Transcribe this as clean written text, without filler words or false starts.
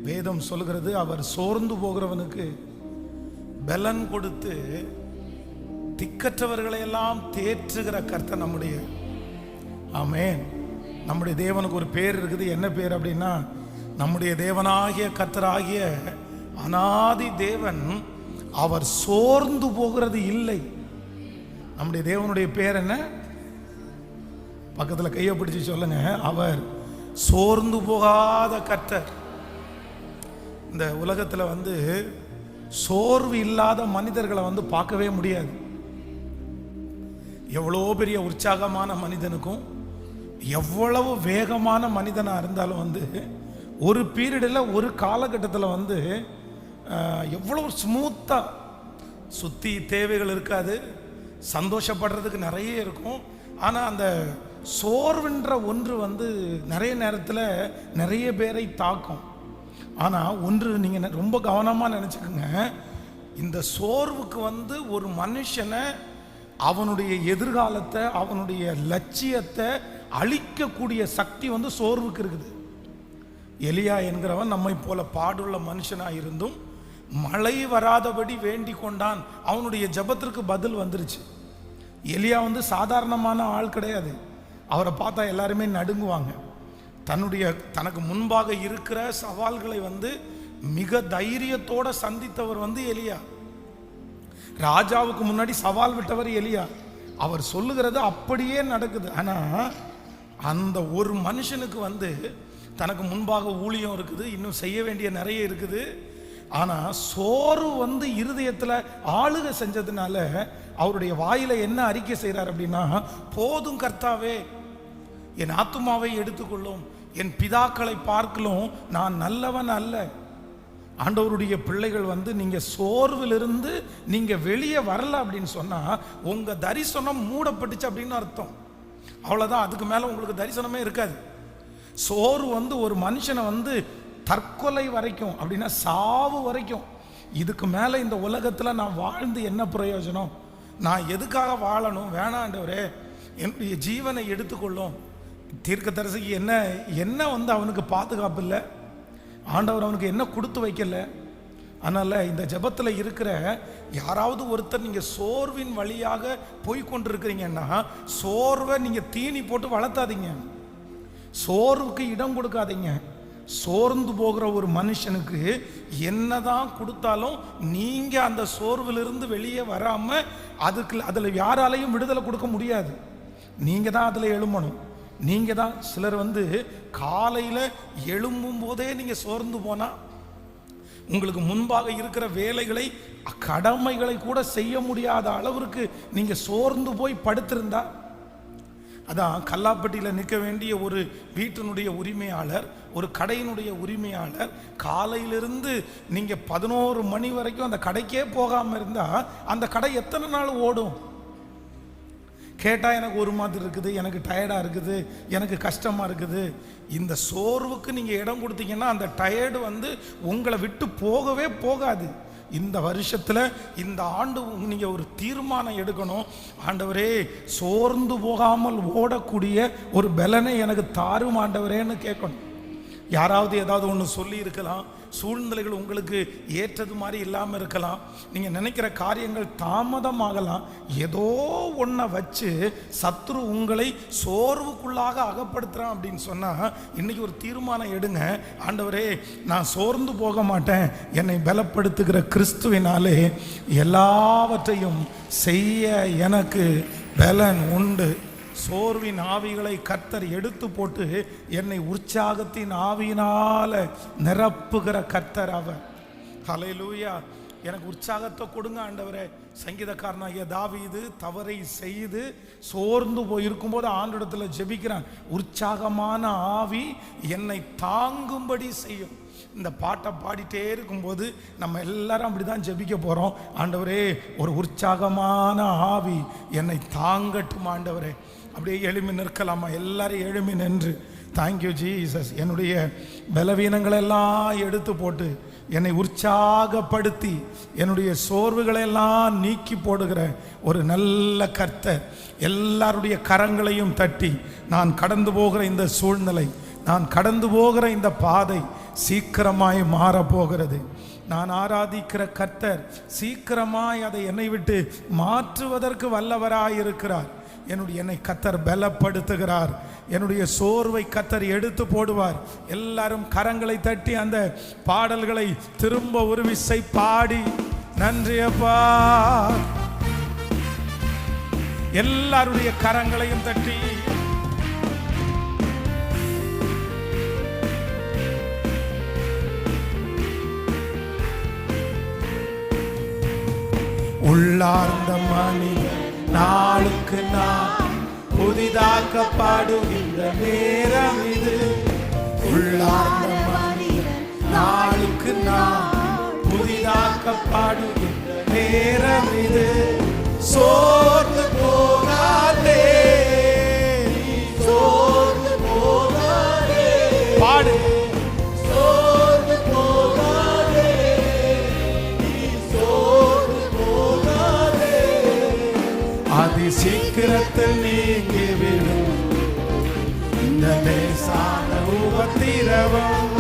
வேதம் சொல்கிறது, அவர் சோர்ந்து போகிறவனுக்கு பலன் கொடுத்து திக்கற்றவர்களை எல்லாம் தேற்றுகிற கர்த்தர் நம்முடைய. ஆமென். நம்முடைய தேவனுக்கு ஒரு பேர் இருக்குது. என்ன பேர் அப்படின்னா, நம்முடைய தேவனாகிய கர்த்தராகிய அனாதி தேவன் அவர் சோர்ந்து போகிறது இல்லை. நம்முடைய தேவனுடைய பேர் என்ன? பக்கத்தில் கையை பிடிச்சு சொல்லுங்க, அவர் சோர்ந்து போகாத கர்த்தர். இந்த உலகத்தில் சோர்வு இல்லாத மனிதர்களை பார்க்கவே முடியாது. எவ்வளோ பெரிய உற்சாகமான மனிதனுக்கும் எவ்வளவு வேகமான மனிதனாக இருந்தாலும் ஒரு பீரியடில் ஒரு காலகட்டத்தில் எவ்வளோ ஸ்மூத்தாக சுற்றி தேவைகள் இருக்காது, சந்தோஷப்படுறதுக்கு நிறைய இருக்கும். ஆனால் அந்த சோர்வுன்ற ஒன்று நிறைய நேரத்தில் நிறைய பேரை தாக்கும். ஆனால் ஒன்று நீங்கள் ரொம்ப கவனமாக நினச்சிக்கோங்க, இந்த சோர்வுக்கு ஒரு மனுஷனை அவனுடைய எதிர்காலத்தை அவனுடைய லட்சியத்தை அழிக்கக்கூடிய சக்தி சோர்வுக்கு இருக்குது. எலியா என்கிறவன் நம்மை போல பாடுள்ள மனுஷனாக இருந்தும் மழை வராதபடி வேண்டி கொண்டான். அவனுடைய ஜெபத்திற்கு பதில் வந்துருச்சு. எலியா சாதாரணமான ஆள் கிடையாது. அவரை பார்த்தா எல்லாருமே நடுங்குவாங்க. தனக்கு முன்பாக இருக்கிற சவால்களை மிக தைரியத்தோட சந்தித்தவர் எலியா. ராஜாவுக்கு முன்னாடி சவால் விட்டவர் எலியா. அவர் சொல்லுகிறது அப்படியே நடக்குது. ஆனா அந்த ஒரு மனுஷனுக்கு தனக்கு முன்பாக ஊழியம் இருக்குது, இன்னும் செய்ய வேண்டிய நிறைய இருக்குது. ஆனா சோறு இருதயத்துல ஆளுகை செஞ்சதுனால அவருடைய வாயில என்ன அறிக்கை செய்யறார் அப்படின்னா, போதும் கர்த்தாவே, என் ஆத்துமாவை எடுத்துக்கொள்ளும், என் பிதாக்களை பார்க்கலும் நான் நல்லவன் அல்ல. ஆண்டவருடைய பிள்ளைகள் நீங்க சோர்விலிருந்து நீங்க வெளியே வரல அப்படின்னு சொன்னா உங்க தரிசனம் மூடப்பட்டுச்சு அப்படின்னு அர்த்தம். அவ்வளவுதான், அதுக்கு மேல உங்களுக்கு தரிசனமே இருக்காது. சோர்வு ஒரு மனுஷனை தற்கொலை வரைக்கும், அப்படின்னா சாவு வரைக்கும். இதுக்கு மேல இந்த உலகத்துல நான் வாழ்ந்து என்ன பிரயோஜனம்? நான் எதுக்காக வாழணும்? வேணாண்டவரே, என்னுடைய ஜீவனை எடுத்துக்கொள்ளும். தீர்க்கதரிசிக்கு என்ன அவனுக்கு பாதுகாப்பு இல்லை, ஆண்டவர் அவனுக்கு என்ன கொடுத்து வைக்கல. அதனால இந்த ஜெபத்தில் இருக்கிற யாராவது ஒருத்தர் நீங்க சோர்வின் வழியாக போய் கொண்டிருக்கிறீங்கன்னா, சோர்வை நீங்க தீனி போட்டு வளர்த்தாதீங்க, சோர்வுக்கு இடம் கொடுக்காதீங்க. சோர்ந்து போகிற ஒரு மனுஷனுக்கு என்னதான் கொடுத்தாலும் நீங்க அந்த சோர்விலிருந்து வெளியே வராம அதுல யாராலையும் விடுதலை கொடுக்க முடியாது. நீங்க தான் அதுல எழும்பணும். நீங்க தான். சிலர் காலையில எழும்பும் போதே நீங்க சோர்ந்து போனா உங்களுக்கு முன்பாக இருக்கிற வேலைகளை கடமைகளை கூட செய்ய முடியாத அளவிற்கு நீங்க சோர்ந்து போய் படுத்திருந்தா, அதான் கல்லாப்பட்டியில் நிற்க வேண்டிய ஒரு வீட்டினுடைய உரிமையாளர், ஒரு கடையினுடைய உரிமையாளர், காலையிலிருந்து நீங்க 11 மணி வரைக்கும் அந்த கடைக்கே போகாம இருந்தா அந்த கடை எத்தனை நாள் ஓடும்? கேட்டால் எனக்கு ஒரு மாதிரி இருக்குது, எனக்கு டயர்டாக இருக்குது, எனக்கு கஷ்டமாக இருக்குது. இந்த சோர்வுக்கு நீங்கள் இடம் கொடுத்தீங்கன்னா அந்த டயர்டு உங்களை விட்டு போகவே போகாது. இந்த வருஷத்தில் இந்த ஆண்டு நீங்கள் ஒரு தீர்மானம் எடுக்கணும். ஆண்டவரே, சோர்ந்து போகாமல் ஓடக்கூடிய ஒரு பலனை எனக்கு தாரும் ஆண்டவரேன்னு கேட்கணும். யாராவது ஏதாவது ஒன்று சொல்லி இருக்கலாம், சூழ்நிலைகள் உங்களுக்கு ஏற்றது மாதிரி இல்லாமல் இருக்கலாம், நீங்கள் நினைக்கிற காரியங்கள் தாமதமாகலாம். ஏதோ ஒன்றை வச்சு சத்ரு உங்களை சோர்வுக்குள்ளாக அகப்படுத்துகிறான் அப்படின்னு சொன்னால் இன்னைக்கு ஒரு தீர்மானம் எடுங்க. ஆண்டவரே, நான் சோர்ந்து போக மாட்டேன், என்னை பலப்படுத்துகிற கிறிஸ்துவினாலே எல்லாவற்றையும் செய்ய எனக்கு பலன் உண்டு. சோர்வின் ஆவிகளை கர்த்தர் எடுத்து போட்டு என்னை உற்சாகத்தின் ஆவியினால நிரப்புகிற கர்த்தர் அவர். ஹல்லேலூயா. எனக்கு உற்சாகத்தை கொடுங்க ஆண்டவரே. சங்கீதக்காரனாகிய தாவீது தவறை செய்து சோர்ந்து போயிருக்கும் போது ஆண்டவரிடத்துல ஜெபிக்கிறான், உற்சாகமான ஆவி என்னை தாங்கும்படி செய்யும். இந்த பாட்டை பாடிட்டே இருக்கும்போது நம்ம எல்லாரும் அப்படிதான் ஜெபிக்க போறோம். ஆண்டவரே, ஒரு உற்சாகமான ஆவி என்னை தாங்கட்டும் ஆண்டவரே. அப்படியே எழுமி நிற்கலாமா? எல்லாரும் எழுமி நின்று, தேங்க்யூ ஜீசஸ், என்னுடைய பலவீனங்களெல்லாம் எடுத்து போட்டு என்னை உற்சாகப்படுத்தி என்னுடைய சோர்வுகளெல்லாம் நீக்கி போடுகிற ஒரு நல்ல கர்த்தர். எல்லாருடைய கரங்களையும் தட்டி, நான் கடந்து போகிற இந்த சூழ்நிலை நான் கடந்து போகிற இந்த பாதை சீக்கிரமாய் மாறப்போகிறது. நான் ஆராதிக்கிற கர்த்தர் சீக்கிரமாய் அதை என்னை விட்டு மாற்றுவதற்கு வல்லவராயிருக்கிறார். என்னை கர்த்தர் பலப்படுத்துகிறார். என்னுடைய சோர்வை கர்த்தர் எடுத்து போடுவார். எல்லாரும் கரங்களை தட்டி அந்த பாடல்களை திரும்ப ஒரு விசை பாடி, நன்றி அப்பா. எல்லாருடைய கரங்களையும் தட்டி உள்ளார்ந்த மனிதன் நாளுக்கு நாள் புதிதாக்கப்படுகின்ற நேரம் இது. உள்ளார்ந்த மனிதன் நாளுக்கு நாள் புதிதாக்கப்படுகின்ற நேரம் இது. சோர்ந்து போகாதே, சோர்ந்து போகாதே, பாடு. சோர்ந்து போகாதே, சோர்ந்து போகாதே, அதி சீக்கிரத்தில் நீங்கிவிடும் இந்த லேசான உபத்திரவம்.